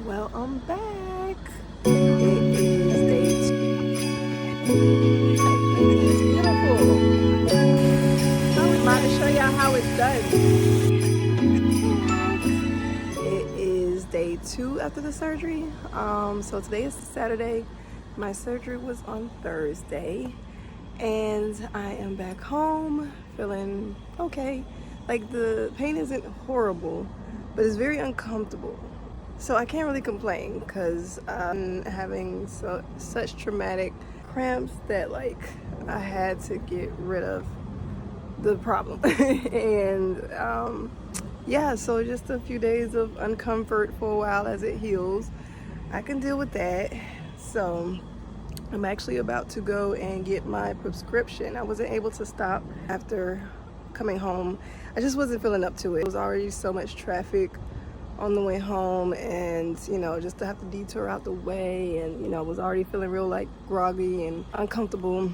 Well, I'm back. It is day 2. It's beautiful. So I'm about to show y'all how it's done. It is day 2 after the surgery. So today is Saturday. My surgery was on Thursday. And I am back home feeling okay. Like, the pain isn't horrible, but it's very uncomfortable. So I can't really complain because I'm having such traumatic cramps that, like, I had to get rid of the problem. And yeah, so just a few days of uncomfort for a while as it heals. I can deal with that. So I'm actually about to go and get my prescription. I wasn't able to stop after coming home. I just wasn't feeling up to it. There was already so much traffic on the way home, and just to have to detour out the way, and was already feeling real like groggy and uncomfortable.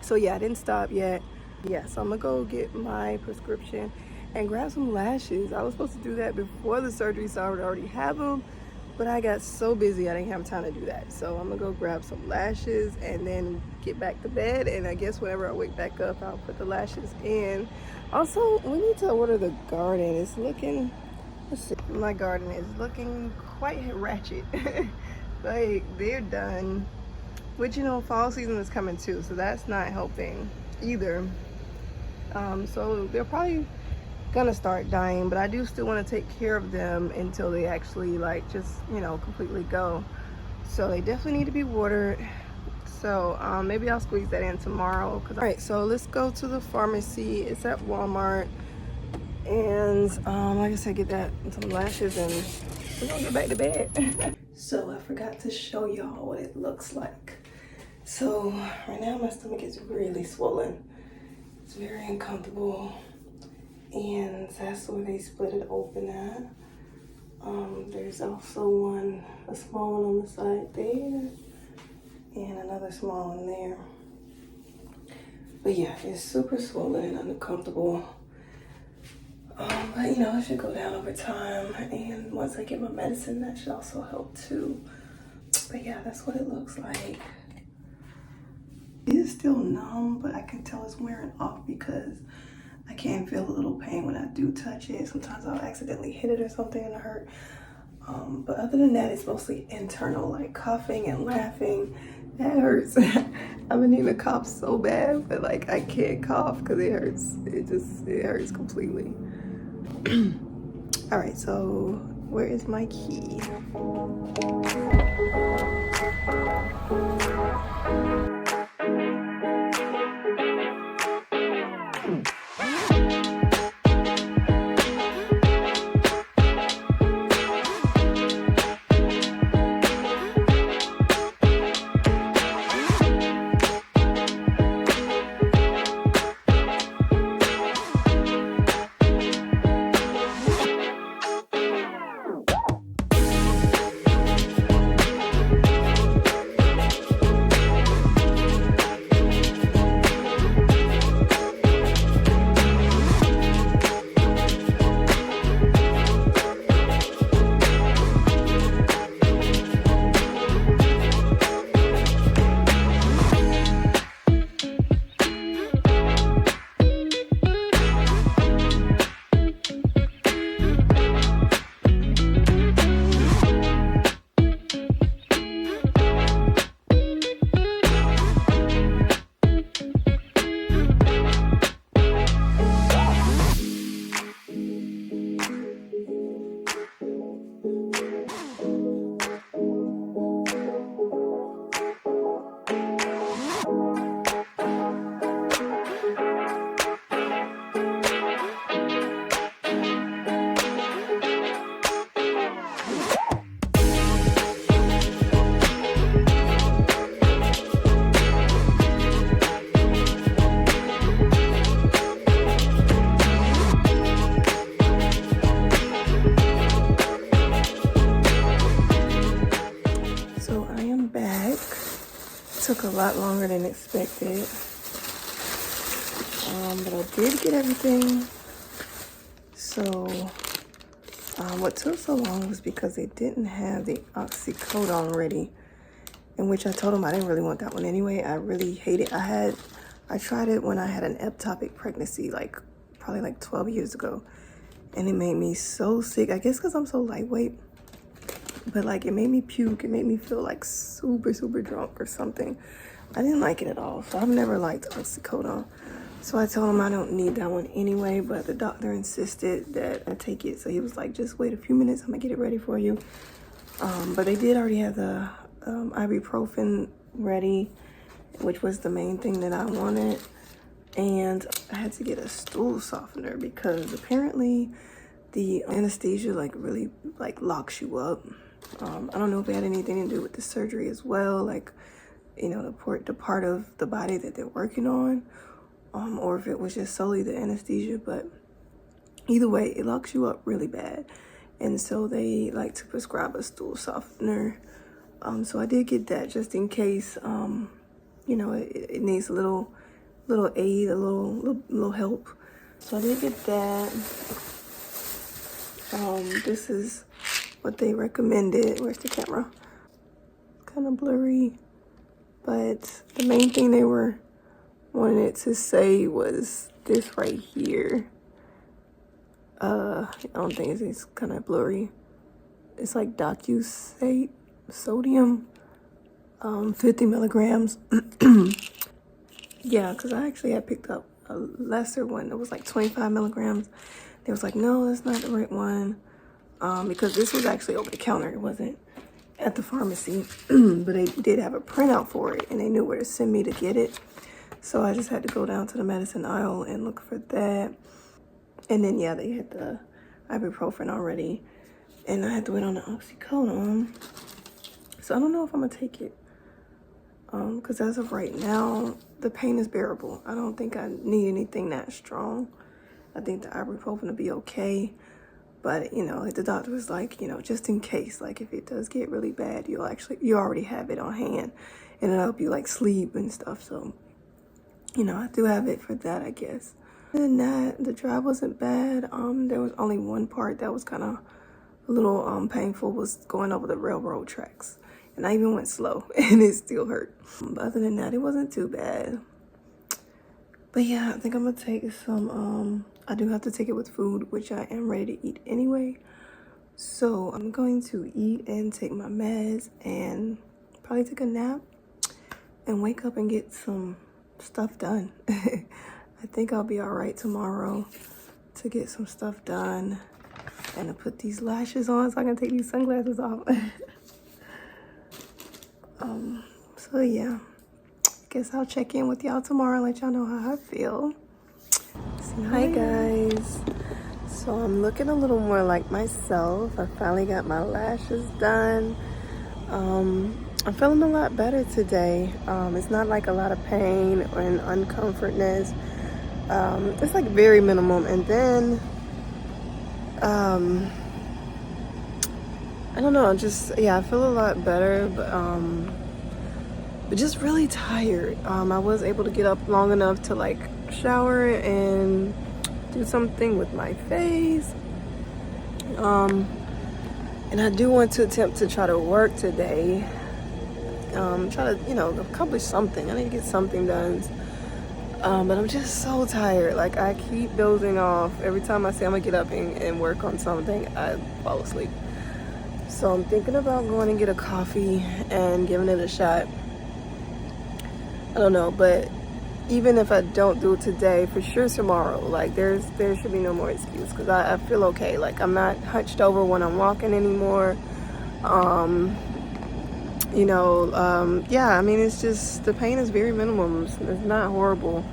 So yeah, I didn't stop yet. Yeah, so I'm gonna go get my prescription and grab some lashes. I was supposed to do that before the surgery, so I would already have them, but I got so busy I didn't have time to do that. So I'm gonna go grab some lashes and then get back to bed, and I guess whenever I wake back up, I'll put the lashes in. Also, we need to order the garden. It's looking, let's see, my garden is looking quite ratchet. Like, they're done, which fall season is coming too, so that's not helping either. So they're probably gonna start dying, but I do still want to take care of them until they actually just completely go. So they definitely need to be watered. So maybe I'll squeeze that in tomorrow. All right, so let's go to the pharmacy. It's at Walmart, and like I said, get that and some lashes, and we're gonna get back to bed. So I forgot to show y'all what it looks like. So right now my stomach is really swollen. It's very uncomfortable, and that's where they split it open at. There's also a small one on the side there, and another small one there. But yeah, it's super swollen and uncomfortable. But it should go down over time, and once I get my medicine, that should also help too. But yeah, that's what it looks like. It is still numb, but I can tell it's wearing off because I can feel a little pain when I do touch it. Sometimes I'll accidentally hit it or something and it hurt. But other than that, it's mostly internal, like coughing and laughing. That hurts. I've been needing to cough so bad, but I can't cough because it hurts. It hurts completely. All right, so where is my key? Took a lot longer than expected, but I did get everything. So What took so long was because they didn't have the oxycodone ready, in which I told them I didn't really want that one anyway. I really hate it. I tried it when I had an ectopic pregnancy, like probably like 12 years ago, and it made me so sick. I guess because I'm so lightweight, but like it made me puke. It made me feel like super, super drunk or something. I didn't like it at all. So I've never liked oxycodone. So I told him I don't need that one anyway, but the doctor insisted that I take it. So he was like, just wait a few minutes, I'm gonna get it ready for you. But they did already have the ibuprofen ready, which was the main thing that I wanted. And I had to get a stool softener because apparently the anesthesia like really like locks you up. I don't know if it had anything to do with the surgery as well, like, you know, the part of the body that they're working on, or if it was just solely the anesthesia. But either way, it locks you up really bad, and so they like to prescribe a stool softener. So I did get that just in case, you know, it needs a little aid, a little help. So I did get that. This is what they recommended. Where's the camera? Kind of blurry, but the main thing they were wanting it to say was this right here. I don't think it's kind of blurry. It's like docusate sodium, 50 milligrams. Yeah, because I actually had picked up a lesser one that was like 25 milligrams. They was like, no, that's not the right one, because this was actually over the counter. It wasn't at the pharmacy, but they did have a printout for it, and they knew where to send me to get it. So I just had to go down to the medicine aisle and look for that. And then, yeah, they had the ibuprofen already, and I had to wait on the oxycodone. So I don't know if I'm gonna take it, because as of right now, the pain is bearable. I don't think I need anything that strong. I think the ibuprofen will be okay. But, you know, the doctor was like, you know, just in case, like if it does get really bad, you already have it on hand, and it'll help you like sleep and stuff. So, you know, I do have it for that, I guess. Other than that, the drive wasn't bad. There was only one part that was kind of a little painful, was going over the railroad tracks. And I even went slow, and it still hurt. But other than that, it wasn't too bad. But yeah, I think I'm gonna take some, I do have to take it with food, which I am ready to eat anyway. So I'm going to eat and take my meds and probably take a nap and wake up and get some stuff done. I think I'll be all right tomorrow to get some stuff done and to put these lashes on so I can take these sunglasses off. So yeah, I guess I'll check in with y'all tomorrow and let y'all know how I feel. Hi guys. So I'm looking a little more like myself. I finally got my lashes done. I'm feeling a lot better today. It's not like a lot of pain or an uncomfortness. It's like very minimum. And then I don't know, just yeah, I feel a lot better, but just really tired. I was able to get up long enough to like shower and do something with my face. And I do want to attempt to try to work today. Try to, you know, accomplish something. I need to get something done. But I'm just so tired. Like I keep dozing off. Every time I say I'm gonna get up and work on something, I fall asleep. So I'm thinking about going and get a coffee and giving it a shot. I don't know, but even if I don't do it today, for sure tomorrow, like there should be no more excuse, because I feel okay. Like I'm not hunched over when I'm walking anymore. You know, yeah, I mean, it's just, the pain is very minimum. It's not horrible.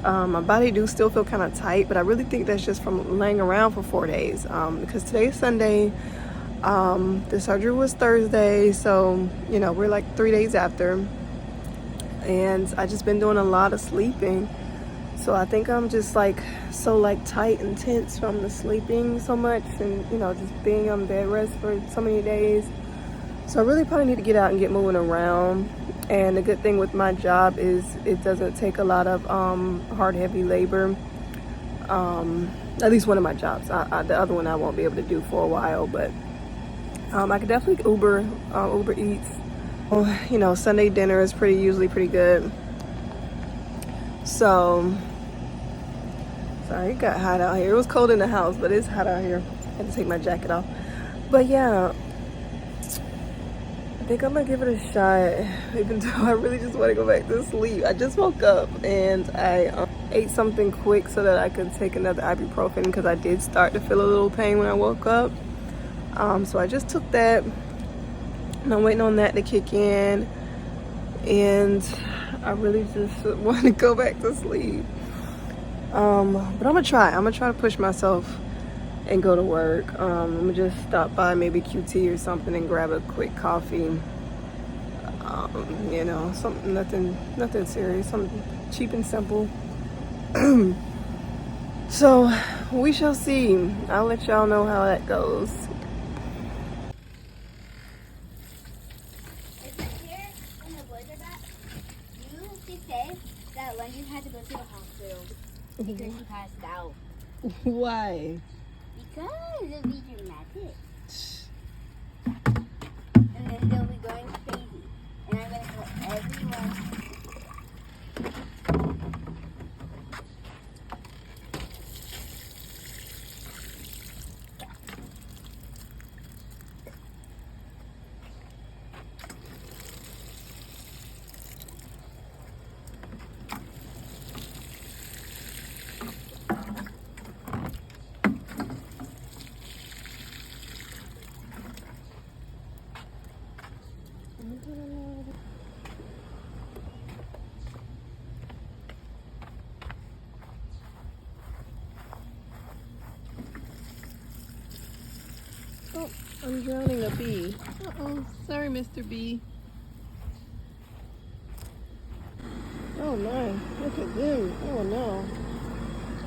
My body do still feel kind of tight, but I really think that's just from laying around for 4 days, because today's Sunday. The surgery was Thursday, so, you know, we're like 3 days after. And I just been doing a lot of sleeping, so I think I'm just like so like tight and tense from the sleeping so much, and you know, just being on bed rest for so many days. So I really probably need to get out and get moving around. And the good thing with my job is it doesn't take a lot of hard heavy labor. At least one of my jobs. The other one I won't be able to do for a while, but I could definitely Uber Eats. You know, Sunday dinner is usually pretty good. So, sorry, it got hot out here. It was cold in the house, but it's hot out here. I had to take my jacket off. But yeah, I think I'm gonna give it a shot, even though I really just want to go back to sleep. I just woke up and I ate something quick so that I could take another ibuprofen because I did start to feel a little pain when I woke up. So I just took that. And I'm waiting on that to kick in, and I really just want to go back to sleep. But I'm gonna try to push myself and go to work. I'm gonna just stop by maybe QT or something and grab a quick coffee. You know, something, nothing serious, something cheap and simple. So we shall see. I'll let y'all know how that goes. That London had to go to the hospital because she passed out. Why? Because it'll be dramatic. And then they'll be going crazy. And I'm going to tell everyone. Oh, I'm drowning a bee. Uh-oh. Sorry, Mr. Bee. Oh my, look at them. Oh no.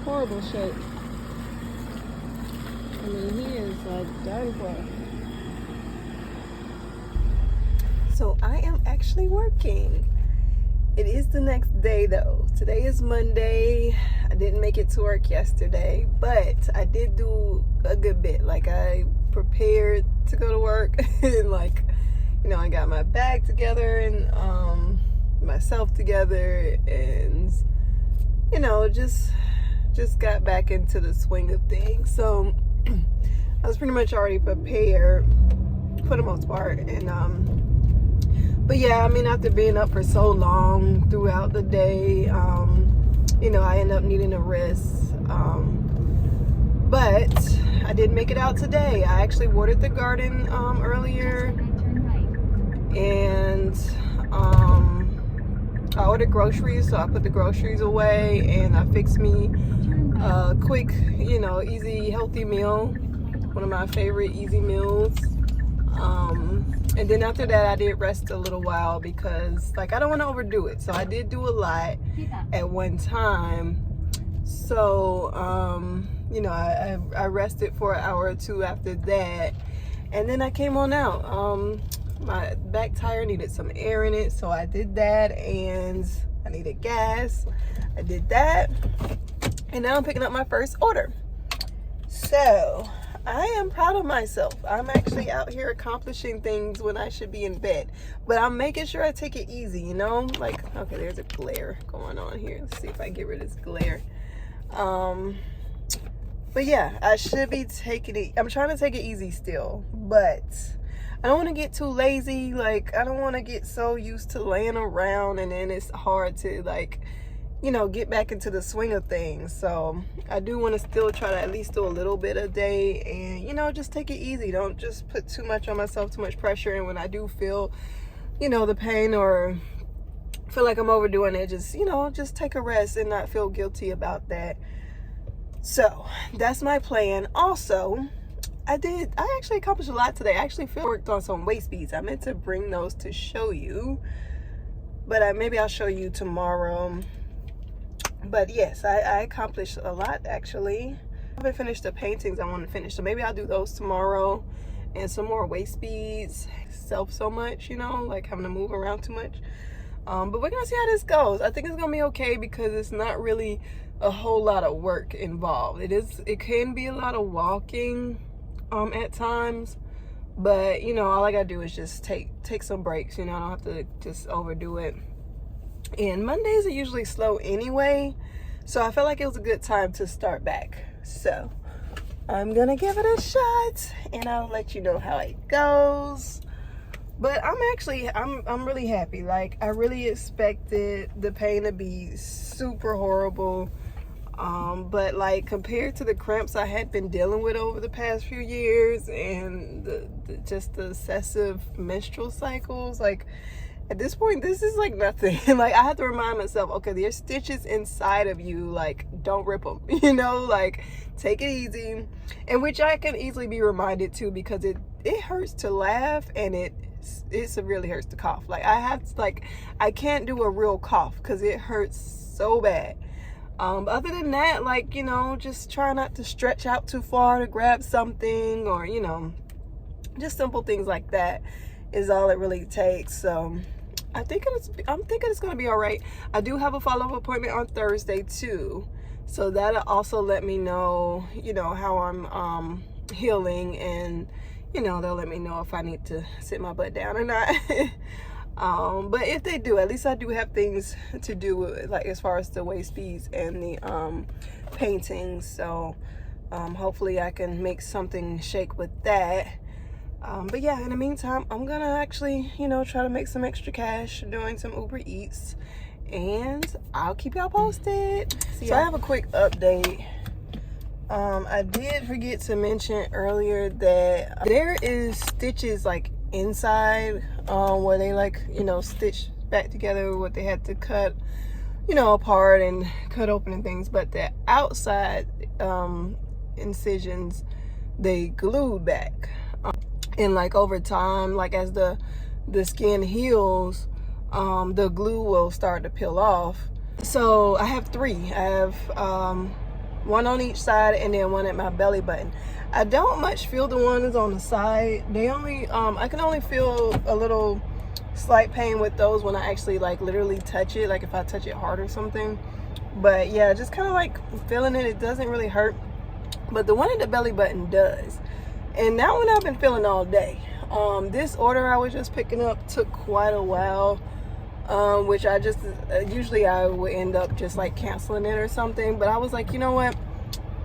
Horrible shape. I mean, he is like done for. So I am actually working. It is the next day though. Today is Monday. I didn't make it to work yesterday, but I did do a good bit. Like, I prepared to go to work and, like, you know, I got my bag together and myself together, and, you know, just got back into the swing of things. So I was pretty much already prepared for the most part. And but yeah, I mean, after being up for so long throughout the day, you know, I end up needing a rest. But I did make it out today. I actually watered the garden earlier, and I ordered groceries, so I put the groceries away, and I fixed me a quick, you know, easy, healthy meal. One of my favorite easy meals. And then after that, I did rest a little while because, like, I don't want to overdo it. So I did do a lot at one time. So, you know, I rested for an hour or two after that. And then I came on out. My back tire needed some air in it, so I did that. And I needed gas. I did that. And now I'm picking up my first order. So I am proud of myself. I'm actually out here accomplishing things when I should be in bed. But I'm making sure I take it easy, you know? Like, okay, there's a glare going on here. Let's see if I can get rid of this glare. But yeah, I should be taking it. I'm trying to take it easy still. But I don't want to get too lazy. Like, I don't want to get so used to laying around and then it's hard to, like, you know, get back into the swing of things. So I do want to still try to at least do a little bit a day and, you know, just take it easy. Don't just put too much on myself, too much pressure. And when I do feel, you know, the pain or feel like I'm overdoing it, just, you know, just take a rest and not feel guilty about that. So that's my plan. Also, I actually accomplished a lot today. I actually worked on some waist beads. I meant to bring those to show you, but maybe I'll show you tomorrow. But yes, I accomplished a lot actually. I haven't finished the paintings I want to finish, so maybe I'll do those tomorrow. And some more waist beads. Self so much, you know, like having to move around too much. But we're gonna see how this goes. I think it's gonna be okay because it's not really a whole lot of work involved. It can be a lot of walking at times, but you know, all I gotta do is just take some breaks. You know, I don't have to just overdo it. And Mondays are usually slow anyway, so I felt like it was a good time to start back. So I'm gonna give it a shot and I'll let you know how it goes. But I'm really happy. Like, I really expected the pain to be super horrible. But like, compared to the cramps I had been dealing with over the past few years and just the excessive menstrual cycles, like at this point, this is like nothing. Like, I have to remind myself, okay, there's stitches inside of you, like, don't rip them, you know, like, take it easy. And which I can easily be reminded too, because it hurts to laugh and it severely hurts to cough. Like, I can't do a real cough because it hurts so bad. Other than that, like, you know, just try not to stretch out too far to grab something, or, you know, just simple things like that is all it really takes. So I'm thinking it's gonna be all right. I do have a follow-up appointment on Thursday too, so that'll also let me know, you know, how I'm healing, and you know, they'll let me know if I need to sit my butt down or not. But if they do, at least I do have things to do, like as far as the waist beads and the paintings. So hopefully I can make something shake with that. But yeah, in the meantime, I'm gonna actually, you know, try to make some extra cash doing some Uber Eats, and I'll keep y'all posted. So I have a quick update. I did forget to mention earlier that there is stitches like inside where they, like, you know, stitch back together what they had to cut, you know, apart and cut open and things, but the outside incisions, they glued back. And like over time, like as the skin heals, the glue will start to peel off. So I have 3. I have one on each side and then one at my belly button. I don't much feel the ones on the side. They only I can only feel a little slight pain with those when I actually like literally touch it, like if I touch it hard or something. But yeah, just kind of like feeling it. It doesn't really hurt, but the one at the belly button does. And that one I've been feeling all day. This order I was just picking up took quite a while, which I just usually I would end up just like canceling it or something, but I was like, you know what,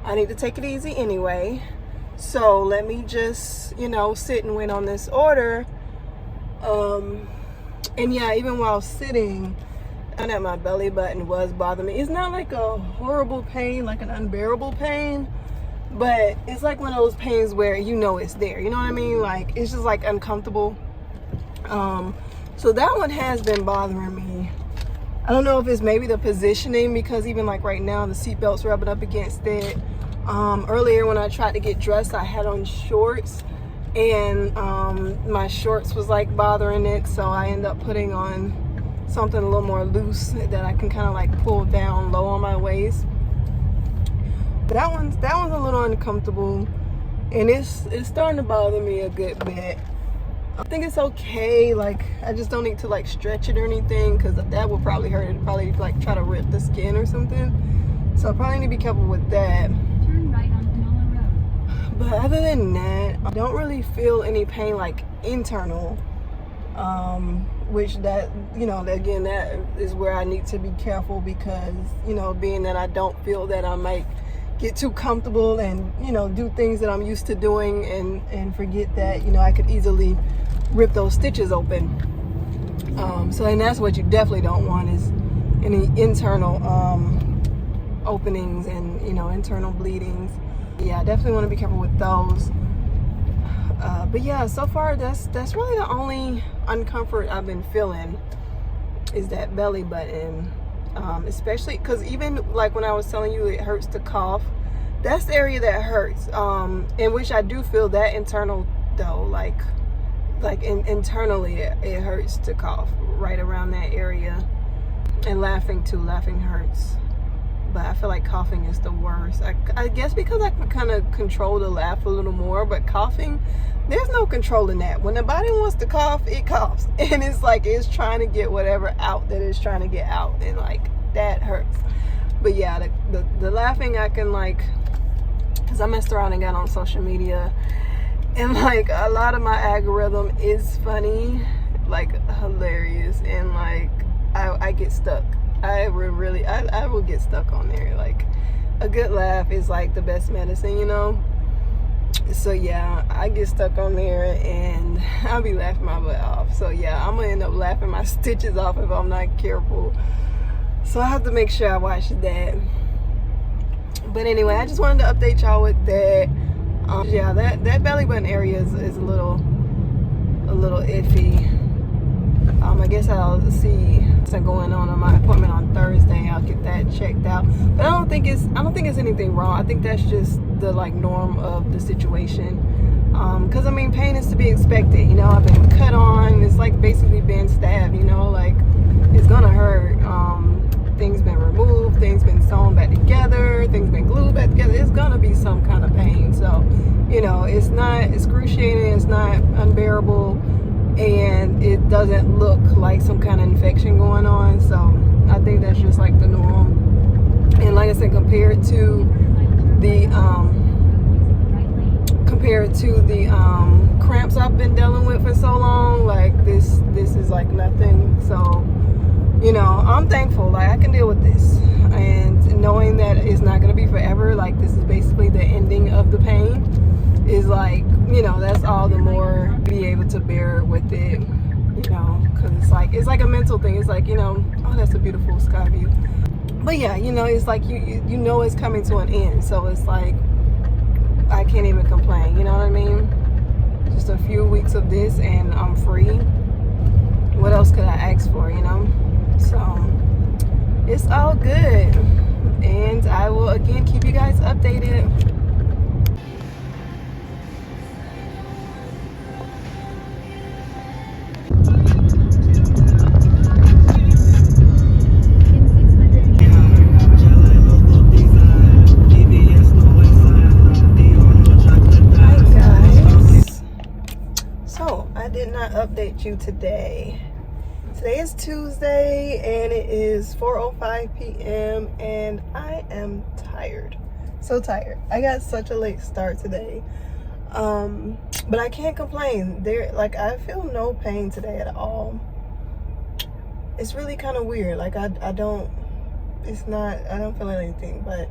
I need to take it easy anyway, so let me just, you know, sit and wait on this order. And yeah, even while sitting, and at my belly button was bothering me. It's not like a horrible pain, like an unbearable pain, but it's like one of those pains where you know it's there, you know what I mean? Like, it's just like uncomfortable. So that one has been bothering me. I don't know if it's maybe the positioning, because even like right now the seatbelt's rubbing up against it. Earlier when I tried to get dressed, I had on shorts, and my shorts was like bothering it, so I ended up putting on something a little more loose that I can kind of like pull down low on my waist. That one's a little uncomfortable, and it's starting to bother me a good bit. I think it's okay, like I just don't need to like stretch it or anything, because that would probably hurt. It'd probably like try to rip the skin or something, so I probably need to be careful with that. Turn right on Panola Road. But other than that, I don't really feel any pain like internal, which that, you know, again, that is where I need to be careful, because, you know, being that I don't feel that I might get too comfortable and, you know, do things that I'm used to doing and forget that, you know, I could easily rip those stitches open. So, and that's what you definitely don't want, is any internal openings and, you know, internal bleedings. Yeah, I definitely want to be careful with those. But yeah, so far that's really the only uncomfort I've been feeling, is that belly button. Especially because even like when I was telling you it hurts to cough, that's the area that hurts, in which I do feel that internal though, like internally it hurts to cough right around that area. And laughing too, laughing hurts. but I feel like coughing is the worst. I guess because I can kind of control the laugh a little more, but coughing, there's no controlling that. When the body wants to cough, it coughs. And it's like it's trying to get whatever out that it's trying to get out. And like, that hurts. But yeah, the laughing, I can like, because I messed around and got on social media. And like, a lot of my algorithm is funny, like hilarious. And like, I get stuck. I will get stuck on there. Like, a good laugh is like the best medicine, you know? So yeah, I get stuck on there and I'll be laughing my butt off. So yeah, I'm gonna end up laughing my stitches off if I'm not careful. So I have to make sure I watch that. But anyway, I just wanted to update y'all with that. Yeah, that belly button area is a little iffy. I guess I'll see what's going on my appointment on Thursday. I'll get that checked out. But I don't think it's anything wrong. I think that's just the like norm of the situation. Because I mean, pain is to be expected. You know, I've been cut on. It's like basically being stabbed. You know, like it's gonna hurt. Things been removed. Things been sewn back together. Things been glued back together. It's gonna be some kind of pain. So, you know, it's not excruciating. It's not unbearable. And it doesn't look like some kind of infection going on. So I think that's just like the norm. And like I said, compared to the cramps I've been dealing with for so long, like this is like nothing. So, you know, I'm thankful. Like, I can deal with this, and knowing that it's not gonna be forever. Like, this is basically the ending of the pain. Is like, you know, that's all the more be able to bear with it, you know, because it's like a mental thing. It's like, you know, oh, that's a beautiful sky view. But yeah, you know, it's like you know it's coming to an end. So it's like, I can't even complain, you know what I mean? Just a few weeks of this and I'm free. What else could I ask for, you know? So it's all good. And I will again keep you guys updated. Update you today. Today is Tuesday and it is 4:05 p.m. and I am tired. So tired. I got such a late start today. But I can't complain. I feel no pain today at all. It's really kind of weird. Like I don't feel anything, but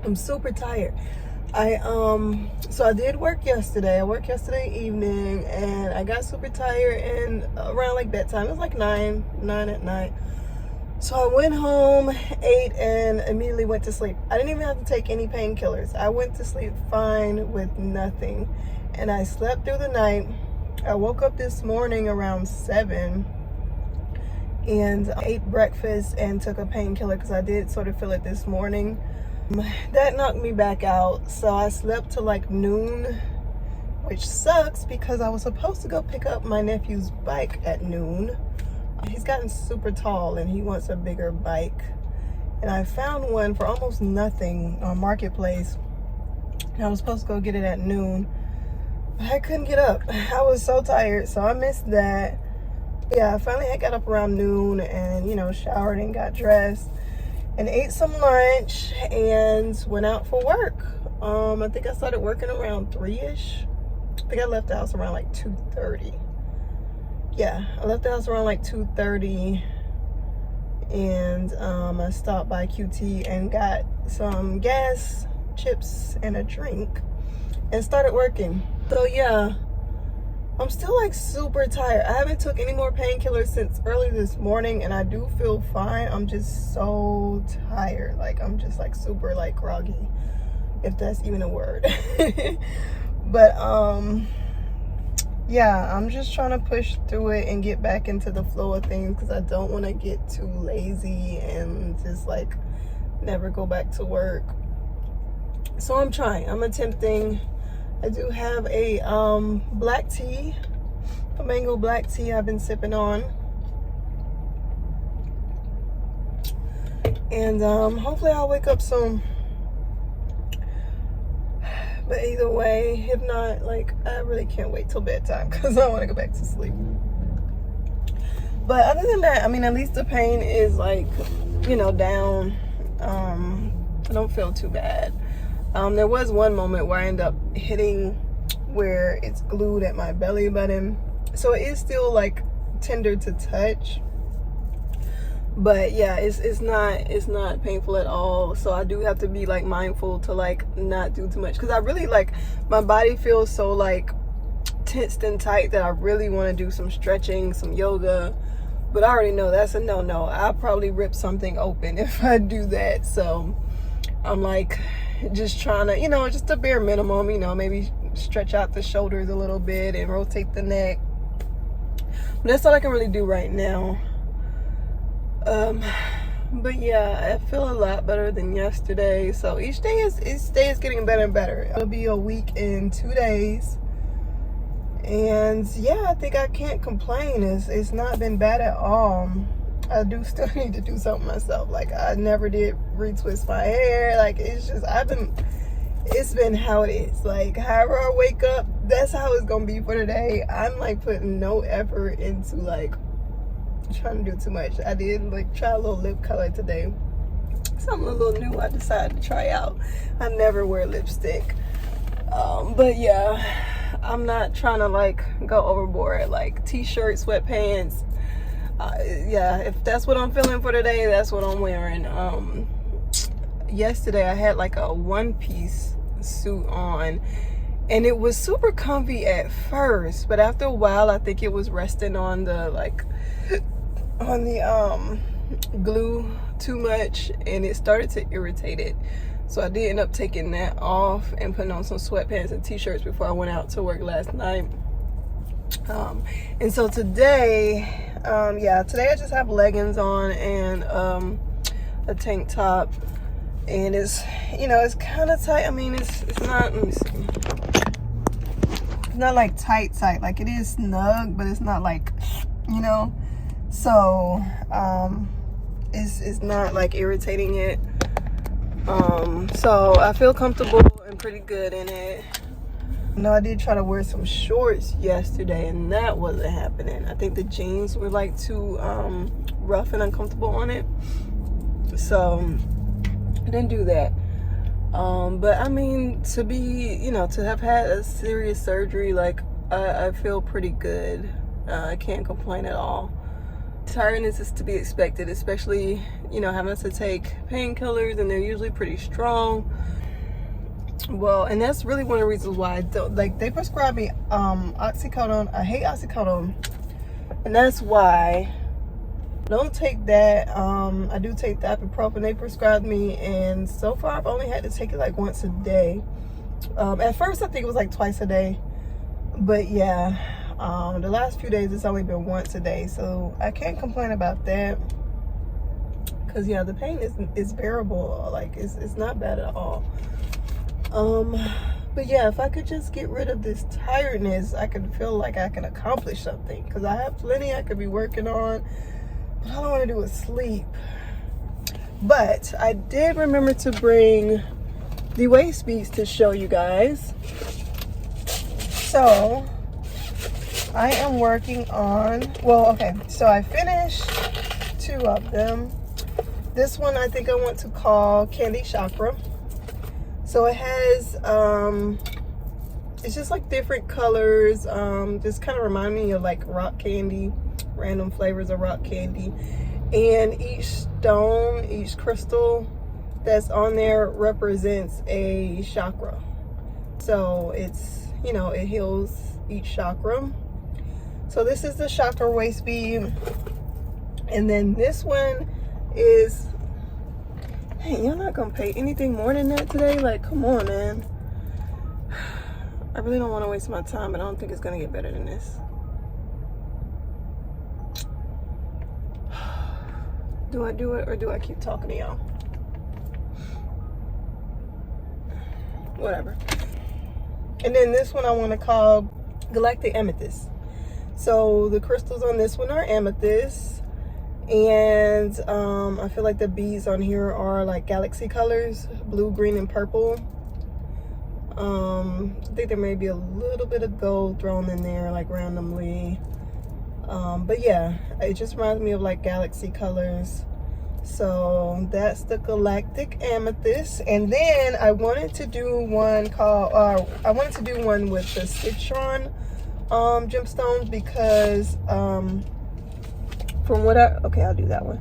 I'm super tired. So I did work yesterday. I worked yesterday evening and I got super tired and around like bedtime. It was like 9 at night. So I went home, ate, and immediately went to sleep. I didn't even have to take any painkillers. I went to sleep fine with nothing. And I slept through the night. I woke up this morning around 7 and ate breakfast and took a painkiller because I did sort of feel it this morning. That knocked me back out, so I slept till like noon, which sucks because I was supposed to go pick up my nephew's bike at noon. He's gotten super tall and he wants a bigger bike, and I found one for almost nothing on Marketplace, and I was supposed to go get it at noon, but I couldn't get up. I was so tired, so I missed that. Yeah, I got up around noon and, you know, showered and got dressed and ate some lunch and went out for work. I think I started working around 3-ish. I think I left the house around like 2:30. Yeah, I left the house around like 2:30 and I stopped by QT and got some gas, chips, and a drink and started working. So yeah, I'm still like super tired. I haven't took any more painkillers since early this morning and I do feel fine. I'm just so tired. Like I'm just like super like groggy, if that's even a word. But yeah, I'm just trying to push through it and get back into the flow of things because I don't want to get too lazy and just like never go back to work. So I'm trying. I'm attempting. I do have a black tea, a mango black tea I've been sipping on. And hopefully I'll wake up soon. But either way, if not, like, I really can't wait till bedtime because I want to go back to sleep. But other than that, I mean, at least the pain is, like, you know, down. I don't feel too bad. There was one moment where I ended up hitting where it's glued at my belly button. So it is still, like, tender to touch. But yeah, it's not painful at all. So I do have to be, like, mindful to, like, not do too much, because I really, like, my body feels so, like, tensed and tight that I really want to do some stretching, some yoga. But I already know that's a no-no. I'll probably rip something open if I do that. So I'm, like, just trying to, you know, just the bare minimum, you know, maybe stretch out the shoulders a little bit and rotate the neck. But that's all I can really do right now. But yeah, I feel a lot better than yesterday. So each day is getting better and better. It'll be a week in 2 days. And yeah, I think I can't complain. It's not been bad at all. I do still need to do something myself. Like, I never did retwist my hair. Like, it's been how it is. Like, however I wake up, that's how it's gonna be for today. I'm, like, putting no effort into, like, trying to do too much. I did, like, try a little lip color today. Something a little new I decided to try out. I never wear lipstick. But yeah, I'm not trying to, like, go overboard. Like, t-shirt, sweatpants. Yeah, if that's what I'm feeling for today, that's what I'm wearing. Yesterday I had, like, a one-piece suit on, and it was super comfy at first, but after a while I think it was resting on the, like, on the glue too much, and it started to irritate it. So I did end up taking that off and putting on some sweatpants and t-shirts before I went out to work last night. And so today, today I just have leggings on and a tank top, and it's, you know, it's kind of tight. I mean, it's not, let me see, it's not like tight, like, it is snug, but it's not like, you know. So it's not, like, irritating it. So I feel comfortable and pretty good in it. No, I did try to wear some shorts yesterday, and that wasn't happening. I think the jeans were, like, too rough and uncomfortable on it, so I didn't do that. But I mean, to be, you know, to have had a serious surgery, like, I feel pretty good. I can't complain at all. Tiredness is to be expected, especially, you know, having to take painkillers, and they're usually pretty strong. Well, and that's really one of the reasons why I don't, like, they prescribe me oxycodone. I hate oxycodone, and that's why I don't take that. I do take the ibuprofen they prescribed me, and so far I've only had to take it, like, once a day. At first I think it was, like, twice a day, but yeah, the last few days it's only been once a day, so I can't complain about that. Cause yeah, the pain is bearable. Like, it's not bad at all. But yeah, if I could just get rid of this tiredness, I could feel like I can accomplish something. Cause I have plenty I could be working on, but all I want to do is sleep. But I did remember to bring the waist beads to show you guys. So I am working on, well, okay, so I finished 2 of them. This one I think I want to call Candy Chakra. So it has, it's just, like, different colors. Just kind of remind me of, like, rock candy, random flavors of rock candy. And each stone, each crystal that's on there represents a chakra. So it's, you know, it heals each chakra. So this is the chakra waist bead. And then this one is, hey, you're not gonna pay anything more than that today? Like, come on, man. I really don't want to waste my time, but I don't think it's gonna get better than this. Do I do it, or do I keep talking to y'all? Whatever. And then this one I want to call Galactic Amethyst. So the crystals on this one are amethyst, And I feel like the beads on here are like galaxy colors, blue, green, and purple. I think there may be a little bit of gold thrown in there like randomly. But yeah, it just reminds me of like galaxy colors. So that's the galactic amethyst. And then I wanted to do one called I wanted to do one with the citron gemstones, because from what I'll do that one.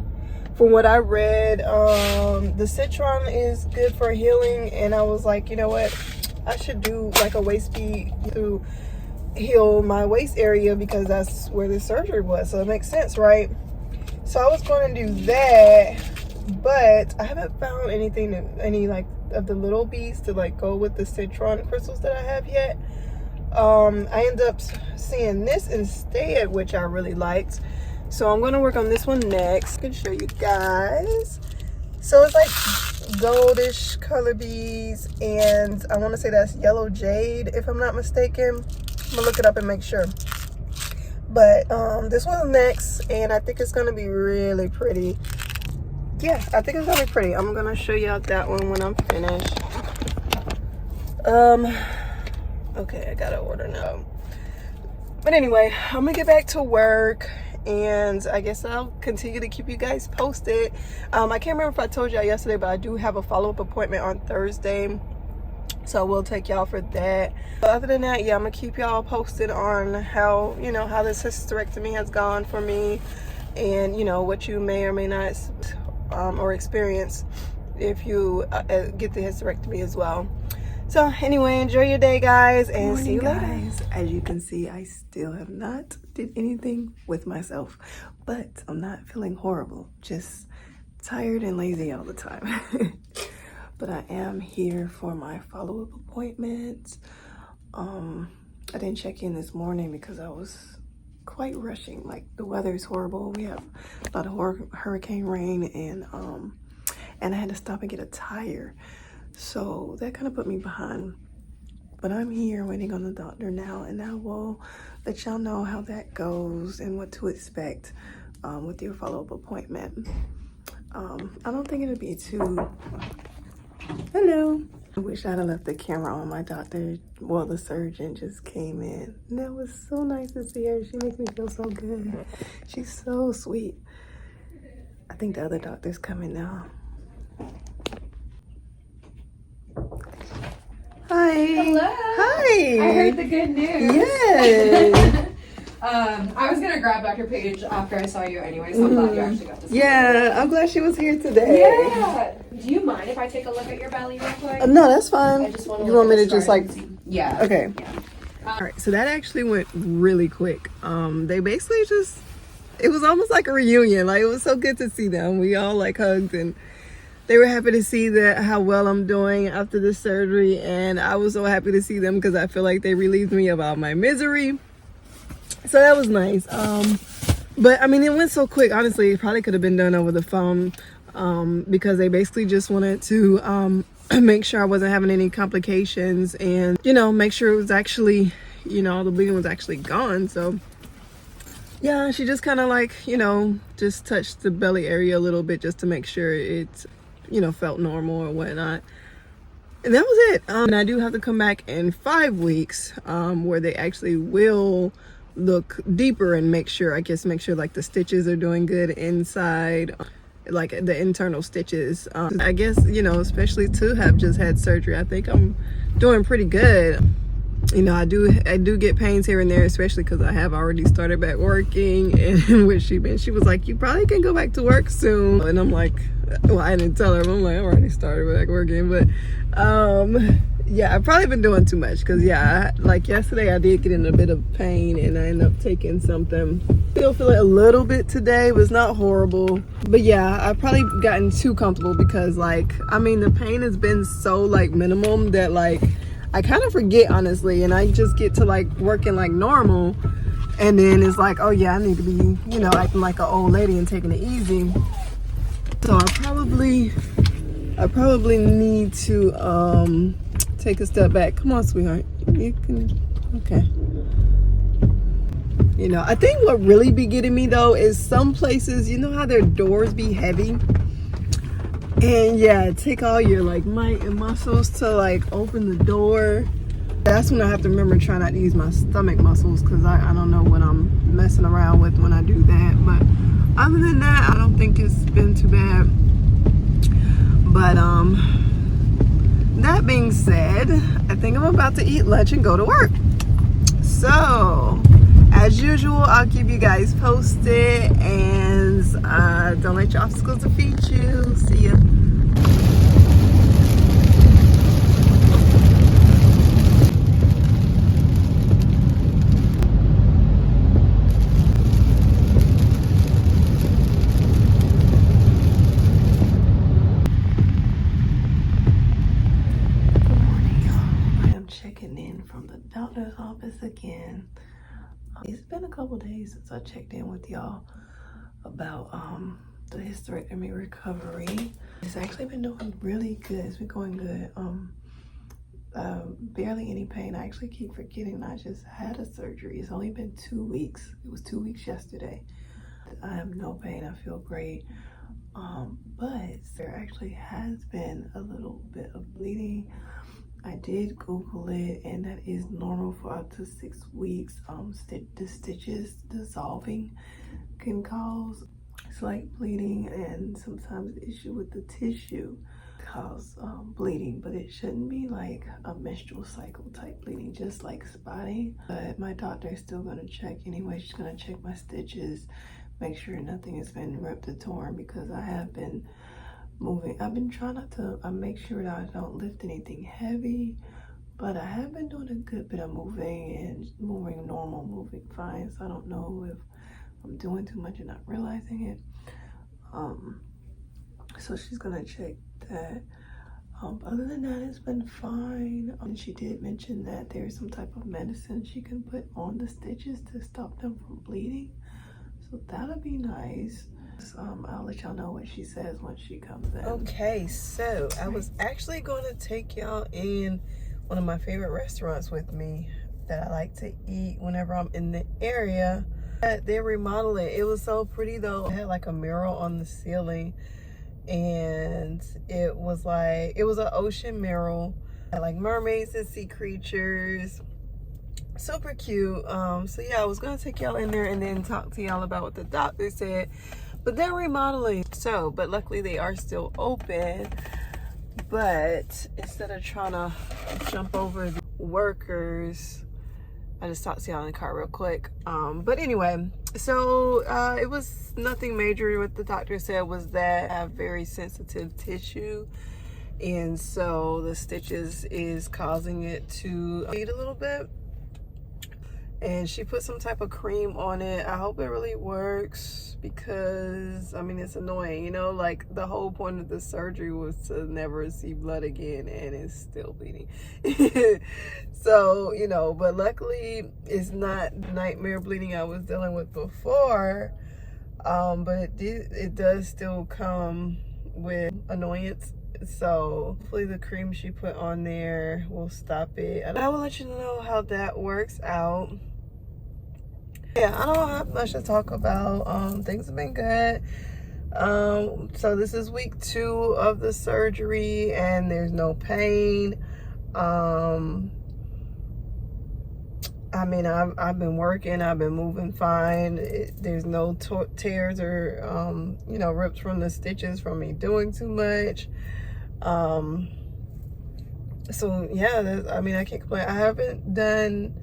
From what I read, the citron is good for healing, and I was like, you know what, I should do like a waist bead to heal my waist area, because that's where the surgery was, so it makes sense, right? So I was going to do that, but I haven't found any like of the little beads to like go with the citron crystals that I have yet. I ended up seeing this instead, which I really liked. So I'm going to work on this one next. I can show you guys. So it's like goldish color beads, and I want to say that's yellow jade if I'm not mistaken. I'm gonna look it up and make sure. But this one's next, and I think it's gonna be really pretty. Yeah, I think it's gonna be pretty. I'm gonna show you out that one when I'm finished. Okay, I gotta order now. But anyway, I'm gonna get back to work, and I guess I'll continue to keep you guys posted. I can't remember if I told y'all yesterday, but I do have a follow-up appointment on Thursday, so we'll take y'all for that. But other than that, yeah, I'm gonna keep y'all posted on how, you know, how this hysterectomy has gone for me, and you know what you may or may not or experience if you get the hysterectomy as well. So anyway, enjoy your day, guys, and see you later. Guys, as you can see, I still have not did anything with myself, but I'm not feeling horrible, just tired and lazy all the time. But I am here for my follow-up appointment. I didn't check in this morning because I was quite rushing. Like, the weather is horrible. We have a lot of hurricane rain, and I had to stop and get a tire. So that kind of put me behind. But I'm here waiting on the doctor now, and I will let y'all know how that goes and what to expect with your follow-up appointment. I don't think it'll be too... Hello. I wish I'd have left the camera on. My doctor, well, the surgeon just came in. And that was so nice to see her. She makes me feel so good. She's so sweet. I think the other doctor's coming now. Hi. Hello. Hi. I heard the good news. Yes. I was gonna grab Dr. Page after I saw you anyway, so I'm glad you actually got to see Yeah, I'm glad she was here today. Yeah. Do you mind if I take a look at your belly real quick? No, that's fine. I just want to You want me to just like... Yeah. Okay. Yeah. All right, so that actually went really quick. They basically just... It was almost like a reunion. Like, it was so good to see them. We all like hugged, and they were happy to see that how well I'm doing after the surgery, and I was so happy to see them because I feel like they relieved me of all my misery. So that was nice. But I mean, it went so quick. Honestly, it probably could have been done over the phone, because they basically just wanted to make sure I wasn't having any complications, and you know, make sure it was actually, you know, the bleeding was actually gone. So yeah, she just kind of like, you know, just touched the belly area a little bit just to make sure it, you know, felt normal or whatnot. And that was it. And I do have to come back in 5 weeks, where they actually will look deeper and make sure like the stitches are doing good inside, like the internal stitches. I guess, you know, especially to have just had surgery, I think I'm doing pretty good. You know, I do get pains here and there, especially because I have already started back working. And which she was like, you probably can go back to work soon. And I'm like, well, I didn't tell her, but I'm like, I already started back working. But yeah, I've probably been doing too much, because yeah, like yesterday I did get in a bit of pain and I ended up taking something. Still feel it a little bit today, but it's not horrible. But yeah, I've probably gotten too comfortable, because like, I mean, the pain has been so like minimum that like I kind of forget, honestly, and I just get to like working like normal, and then it's like, oh yeah, I need to be, you know, acting like an old lady and taking it easy. So I probably need to take a step back. Come on, sweetheart. You can, okay. You know, I think what really be getting me though is some places, you know how their doors be heavy? And yeah, take all your like might and muscles to like open the door. That's when I have to remember try not to use my stomach muscles, because I don't know what I'm messing around with when I do that. But other than that, I don't think it's been too bad. But that being said, I think I'm about to eat lunch and go to work. So as usual, I'll keep you guys posted, and don't let your obstacles defeat you. See ya. Checking in from the doctor's office again. It's been a couple days since I checked in with y'all about the hysterectomy recovery. It's actually been doing really good. It's been going good. Barely any pain. I actually keep forgetting I just had a surgery. It's only been 2 weeks. It was 2 weeks yesterday. I have no pain. I feel great. But there actually has been a little bit of bleeding. I did Google it, and that is normal for up to 6 weeks. The stitches dissolving can cause slight bleeding, and sometimes the issue with the tissue cause bleeding, but it shouldn't be like a menstrual cycle type bleeding, just like spotting. But my doctor is still going to check anyway. She's going to check my stitches, make sure nothing has been ripped or torn, because I have been moving. I've been trying not to make sure that I don't lift anything heavy, but I have been doing a good bit of moving and moving normal, moving fine. So I don't know if I'm doing too much and not realizing it. So she's gonna check that. Other than that, it's been fine. She did mention that there's some type of medicine she can put on the stitches to stop them from bleeding. So that'll be nice. I'll let y'all know what she says when she comes in. Okay, so I was actually going to take y'all in one of my favorite restaurants with me that I like to eat whenever I'm in the area. They're remodeling. It was so pretty though. It had like a mural on the ceiling, and it was an ocean mural. It had like mermaids and sea creatures. Super cute. So yeah, I was gonna take y'all in there and then talk to y'all about what the doctor said. But they're remodeling, but luckily they are still open. But instead of trying to jump over the workers, I just talked to y'all in the car real quick. But anyway, so it was nothing major. What the doctor said was that I have very sensitive tissue, and so the stitches is causing it to bleed a little bit. And she put some type of cream on it. I hope it really works, because I mean, it's annoying, you know, like the whole point of the surgery was to never see blood again, and it's still bleeding. So, you know, but luckily it's not nightmare bleeding I was dealing with before. But it does still come with annoyance. So hopefully the cream she put on there will stop it, and I will let you know how that works out. Yeah, I don't have much to talk about. Things have been good. So this is week 2 of the surgery, and there's no pain. I mean, I've been working, I've been moving fine. There's no tears or you know, rips from the stitches from me doing too much. So yeah, I mean, I can't complain. I haven't done,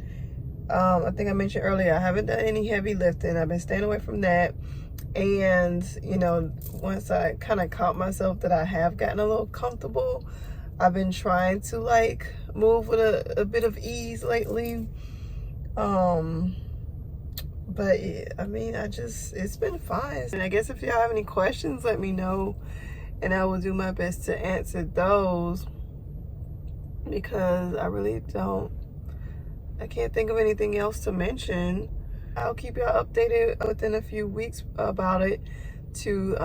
I think I mentioned earlier, I haven't done any heavy lifting. I've been staying away from that. And, you know, once I kind of caught myself that I have gotten a little comfortable, I've been trying to like move with a bit of ease lately. But I mean, it's been fine. And I guess if y'all have any questions, let me know, and I will do my best to answer those, because I really I can't think of anything else to mention. I'll keep y'all updated within a few weeks about it to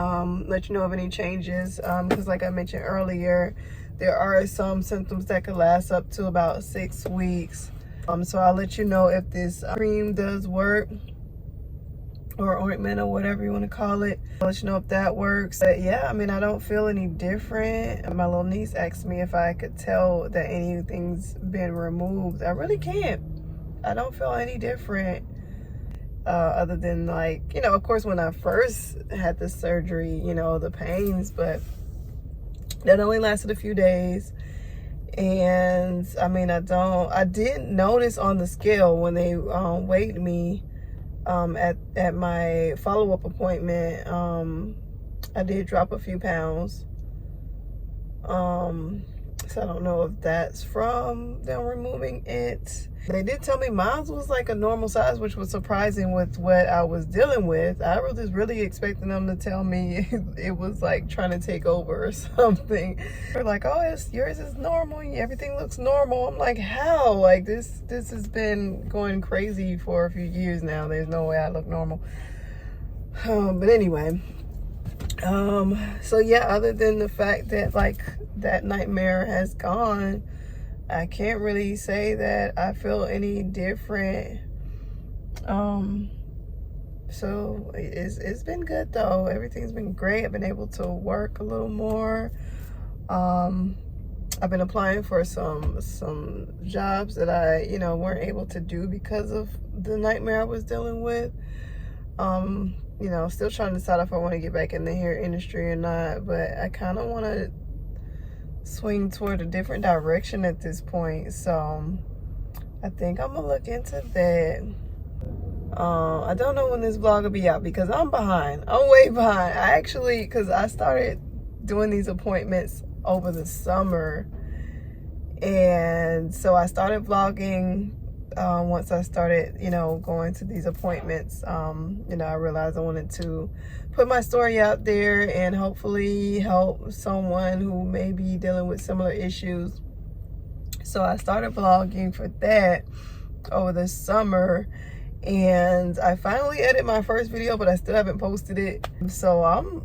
let you know of any changes, because like I mentioned earlier, there are some symptoms that could last up to about 6 weeks. So I'll let you know if this cream does work. or ointment or whatever you want to call it. I'll let you know if that works. But yeah, I mean, I don't feel any different. My little niece asked me if I could tell that anything's been removed. I really can't. I don't feel any different. Other than, like, you know, of course, when I first had the surgery, you know, the pains, but that only lasted a few days. And I mean, I did notice on the scale when they weighed me at my follow-up appointment, I did drop a few pounds. So I don't know if that's from them removing it. They did tell me mine was like a normal size, which was surprising with what I was dealing with. I was really expecting them to tell me it was like trying to take over or something. They're like, oh, yours is normal. Everything looks normal. I'm like, how? Like this has been going crazy for a few years now. There's no way I look normal. But anyway, so yeah, other than the fact that like that nightmare has gone, I can't really say that I feel any different. So it's been good though. Everything's been great. I've been able to work a little more. I've been applying for some jobs that I, you know, weren't able to do because of the nightmare I was dealing with. You know, still trying to decide if I want to get back in the hair industry or not, but I kind of want to swing toward a different direction at this point. So I think I'm gonna look into that. I don't know when this vlog will be out because I'm behind. I'm way behind. I actually, because I started doing these appointments over the summer, and so I started vlogging once I started, you know, going to these appointments. You know, I realized I wanted to put my story out there and hopefully help someone who may be dealing with similar issues. So I started vlogging for that over the summer, and I finally edited my first video, but I still haven't posted it. So I'm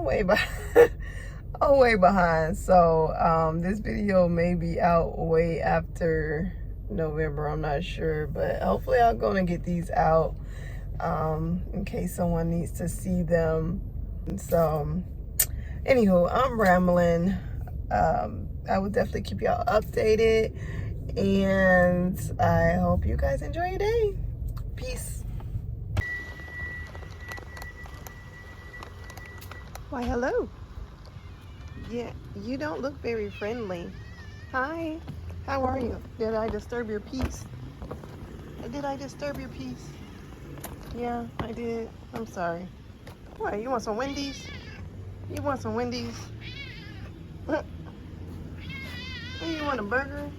way behind. I'm way behind. So this video may be out way after November, I'm not sure, but hopefully I'm gonna get these out in case someone needs to see them. So anywho, I'm rambling. I will definitely keep y'all updated, and I hope you guys enjoy your day. Peace. Why, hello. Yeah, you don't look very friendly. Hi. How are you? Did I disturb your peace? Did I disturb your peace? Yeah, I did. I'm sorry. What, you want some Wendy's? You want some Wendy's? You want a burger?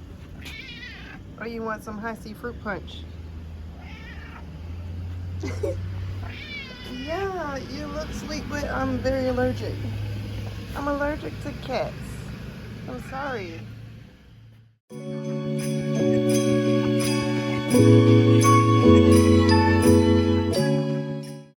Or you want some Hi-C fruit punch? Yeah, you look sweet, but I'm very allergic. I'm allergic to cats. I'm sorry.